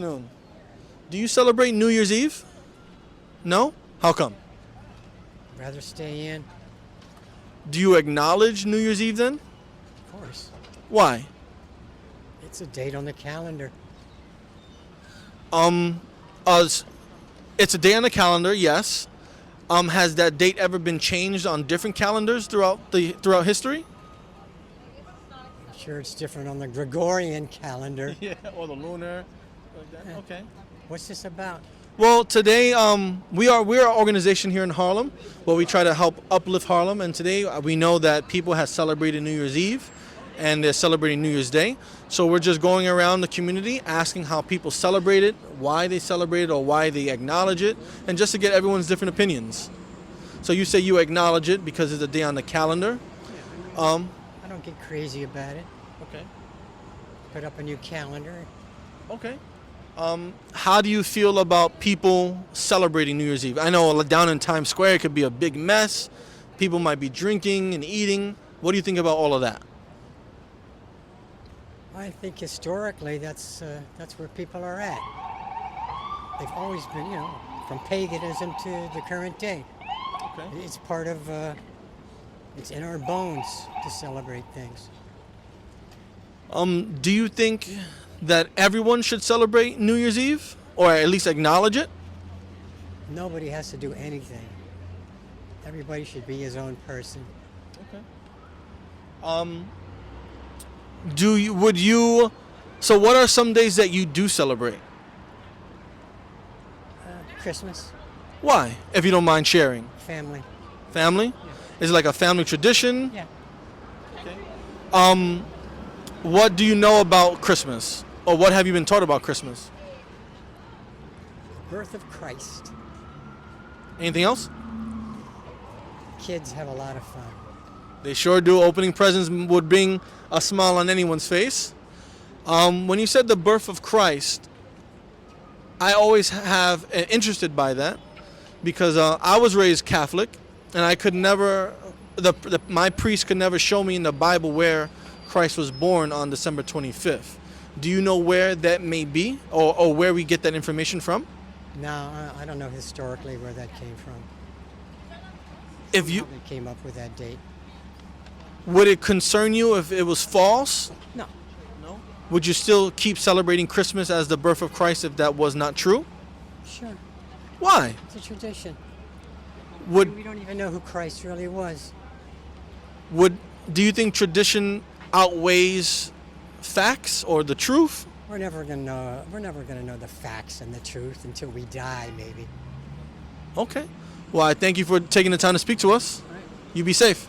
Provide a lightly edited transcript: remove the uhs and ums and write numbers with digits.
Noon. Do you celebrate New Year's Eve? No? How come? Rather stay in, Do you acknowledge New Year's Eve then? of course. Why? It's a date on the calendar. Um, us. It's a day on the calendar, yes. Has that date ever been changed on different calendars throughout history? I'm sure it's different on the Gregorian calendar. Yeah, or the lunar. Like that. Okay. What's this about? Well, today we're an organization here in Harlem where we try to help uplift Harlem, and today we know that people have celebrated New Year's Eve, and they're celebrating New Year's Day. So we're just going around the community asking how people celebrate it, why they celebrate it, or why they acknowledge it, and just to get everyone's different opinions. So you say you acknowledge it because it's a day on the calendar. I don't get crazy about it. Okay. Put up a new calendar. Okay. How do you feel about people celebrating New Year's Eve? I know down in Times Square it could be a big mess. People might be drinking and eating. What do you think about all of that? I think historically that's where people are at. They've always been, from paganism to the current day. Okay. It's part of, it's in our bones to celebrate things. Do you think that everyone should celebrate New Year's Eve, or at least acknowledge it? Nobody has to do anything. Everybody should be his own person. Okay. So what are some days that you do celebrate? Christmas, Why, if you don't mind sharing? family. Family? Is it like a family tradition? Yeah. What do you know about Christmas? Or what have you been taught about Christmas? Birth of Christ. Anything else? Kids have a lot of fun. They sure do. Opening presents would bring a smile on anyone's face. When you said the birth of Christ, I always have interested by that because I was raised Catholic, and I could never, my priest could never show me in the Bible where Christ was born on December 25th. Do you know where that may be, or where we get that information from? No, I don't know historically where that came from. If you, How they came up with that date. would it concern you if it was false? No. No. Would you still keep celebrating Christmas as the birth of Christ if that was not true? Sure. Why? It's a tradition. Would We don't even know who Christ really was. do you think tradition outweighs facts or the truth? We're never gonna know. We're never gonna know the facts and the truth until we die, maybe. Okay. Well, I thank you for taking the time to speak to us. All right. You be safe.